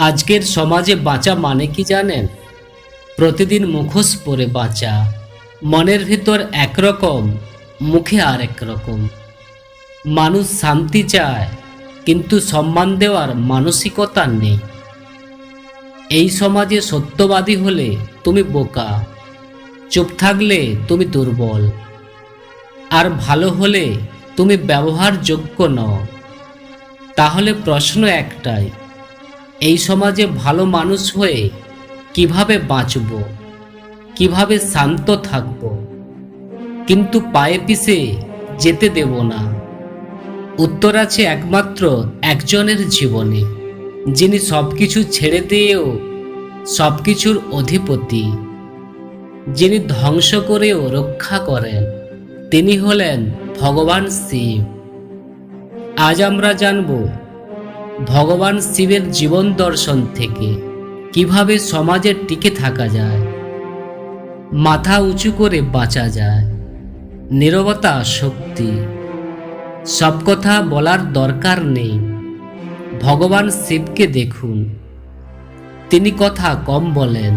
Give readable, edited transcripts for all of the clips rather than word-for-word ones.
আজকের সমাজে বাঁচা মানে কি জানেন? প্রতিদিন মুখোশ পরে বাঁচা। মনের ভিতর একরকম, মুখে আরেক রকম। মানুষ শান্তি চায়, কিন্তু সম্মান দেওয়ার মানসিকতা নেই। এই সমাজে সত্যবাদী হলে তুমি বোকা, চুপ থাকলে তুমি দুর্বল, আর ভালো হলে তুমি ব্যবহারযোগ্য নও। তাহলে প্রশ্ন একটাই, এই সমাজে ভালো মানুষ হয়ে কিভাবে বাঁচব, কিভাবে শান্ত থাকব, কিন্তু পায়ে পিছে যেতে দেব না? উত্তর আছে একমাত্র একজনের জীবনে, যিনি সবকিছু ছেড়ে দিয়েও সবকিছুর অধিপতি, যিনি ধ্বংস করেও রক্ষা করেন। তিনি হলেন ভগবান শিব। আজ আমরা জানব ভগবান শিবের জীবন দর্শন থেকে কিভাবে সমাজে টিকে থাকা যায়, মাথা উঁচু করে বাঁচা যায়। নীরবতা শক্তি। সব কথা বলার দরকার নেই। ভগবান শিবকে দেখুন, তিনি কথা কম বলেন,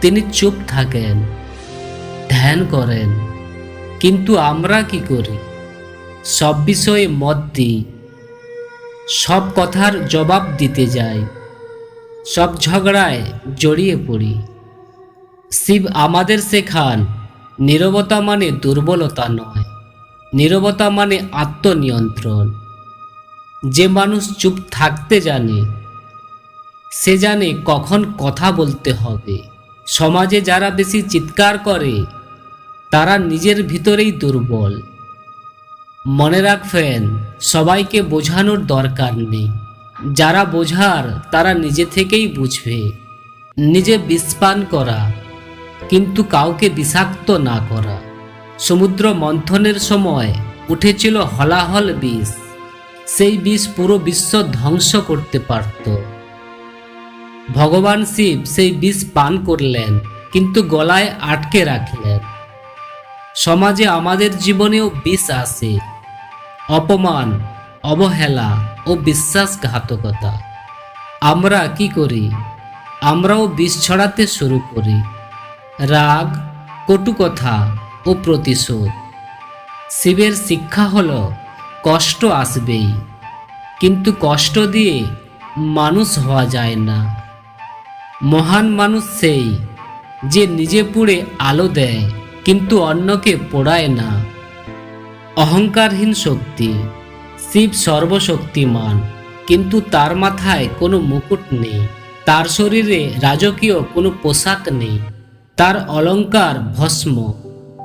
তিনি চুপ থাকেন, ধ্যান করেন। কিন্তু আমরা কি করি? সব বিষয়ে মত দিই, সব কথার জবাব দিতে যাই, সব ঝগড়ায় জড়িয়ে পড়ি। শিব আমাদের শেখান, নীরবতা মানে দুর্বলতা নয়, নীরবতা মানে আত্মনিয়ন্ত্রণ। যে মানুষ চুপ থাকতে জানে, সে জানে কখন কথা বলতে হবে। সমাজে যারা বেশি চিৎকার করে, তারা নিজের ভিতরেই দুর্বল। মনে রাখবেন, সবাইকে বোঝানোর দরকার নেই। যারা বোঝার তারা নিজে থেকেই বুঝবে। নিজে বিষ পান করা, কিন্তু কাউকে বিষাক্ত না করা। সমুদ্র মন্থনের সময় উঠেছিল হলাহল বিষ। সেই বিষ পুরো বিশ্ব ধ্বংস করতে পারত। ভগবান শিব সেই বিষ পান করলেন, কিন্তু গলায় আটকে রাখলেন। সমাজে আমাদের জীবনেও বিষ আসে, অপমান, অবহেলা ও বিশ্বাসঘাতকতা। আমরা কি করি? আমরাও বিষ ছড়াতে শুরু করি। রাগ, কটু কথা ও প্রতিশোধ। শিবের শিক্ষা হলো, কষ্ট আসবেই, কিন্তু কষ্ট দিয়ে মানুষ হওয়া যায় না। মহান মানুষ সেই যে নিজে পুড়ে আলো দেয়, কিন্তু অন্যকে পোড়ায় না। অহংকারহীন শক্তি। শিব সর্বশক্তিমান, কিন্তু তার মাথায় কোনো মুকুট নেই। তার শরীরে রাজকীয় কোনো পোশাক নেই। তার অলংকার ভস্ম,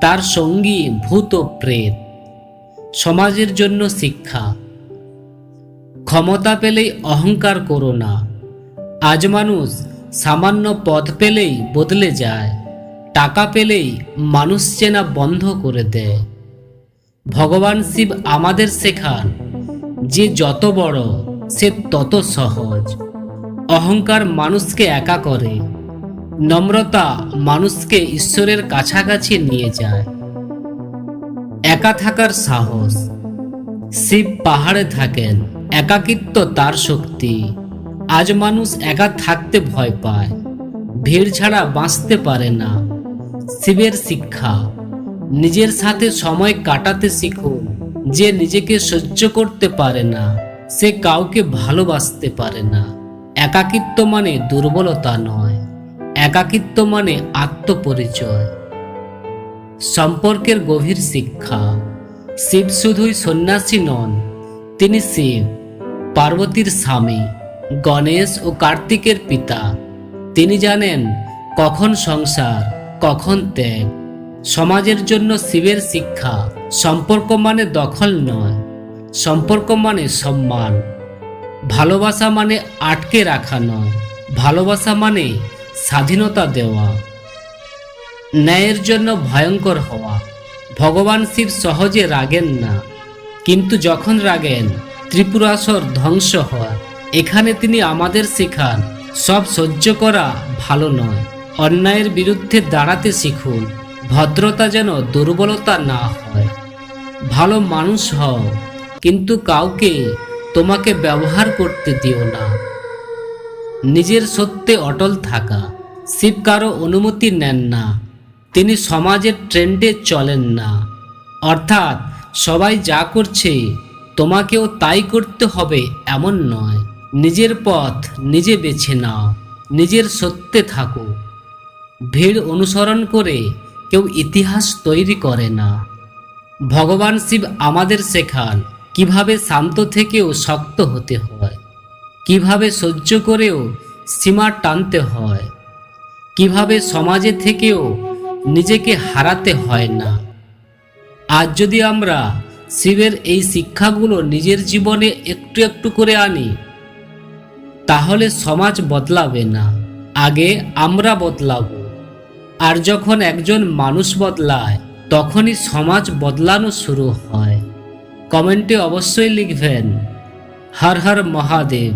তার সঙ্গী ভূত ও প্রেত। সমাজের জন্য শিক্ষা। ক্ষমতা পেলেই অহংকার করো না। আজ মানুষ সামান্য পদ পেলেই বদলে যায়, টাকা পেলেই মানুষ চেনা বন্ধ করে দেয়। ভগবান শিব আমাদের শেখান, যে যত বড় সে তত সহজ। অহংকার মানুষকে একা করে, নম্রতা মানুষকে ঈশ্বরের কাছাকাছি নিয়ে যায়। একা থাকার সাহস। শিব পাহাড়ে থাকেন, একাকিত্ব তার শক্তি। আজ মানুষ একা থাকতে ভয় পায়, ভিড় ছাড়া বাঁচতে পারে না। শিবের শিক্ষা, নিজের সাথে সময় কাটাতে শিখুন। যে নিজেকে সহ্য করতে পারে না, সে কাউকে ভালোবাসতে পারে না। একাকিত্ব মানে দুর্বলতা নয়, একাকিত্ব মানে আত্মপরিচয়। সম্পর্কের গভীর শিক্ষা। শিব শুধুই সন্ন্যাসী নন, তিনি শিব, পার্বতীর স্বামী, গণেশ ও কার্তিকের পিতা। তিনি জানেন কখন সংসার, কখন ত্যাগ। সমাজের জন্য শিবের শিক্ষা, সম্পর্ক মানে দখল নয়, সম্পর্ক মানে সম্মান। ভালোবাসা মানে আটকে রাখা নয়, ভালোবাসা মানে স্বাধীনতা দেওয়া। ন্যায়ের জন্য ভয়ঙ্কর হওয়া। ভগবান শিব সহজে রাগেন না, কিন্তু যখন রাগেন ত্রিপুরাসুর ধ্বংস হয়। এখানে তিনি আমাদের শেখান, সব সহ্য করা ভালো নয়। অন্যায়ের বিরুদ্ধে দাঁড়াতে শিখুন। ভদ্রতা যেন দুর্বলতা না হয়। ভালো মানুষ হও, কিন্তু কাউকে তোমাকে ব্যবহার করতে দিও না। নিজের সত্যে অটল থাকা। শিব কারো অনুমতি নেন না, তিনি সমাজের ট্রেন্ডে চলেন না। অর্থাৎ সবাই যা করছে তোমাকেও তাই করতে হবে এমন নয়। নিজের পথ নিজে বেছে নাও, নিজের সত্যে থাকো। ভিড় অনুসরণ করে কেউ ইতিহাস তৈরি করে না। ভগবান শিব আমাদের শেখান কিভাবে শান্ত থেকেও শক্ত হতে হয়, কিভাবে সহ্য করেও সীমা টানতে হয়, কিভাবে সমাজে থেকেও নিজেকে হারাতে হয় না। আজ যদি আমরা শিবের এই শিক্ষাগুলো নিজের জীবনে একটু একটু করে আনি, তাহলে সমাজ বদলাবে না, আগে আমরা বদলাবো। আর যখন একজন মানুষ বদলায়, তখনই সমাজ বদলানো শুরু হয়। কমেন্টে অবশ্যই লিখবেন হর হর মহাদেব।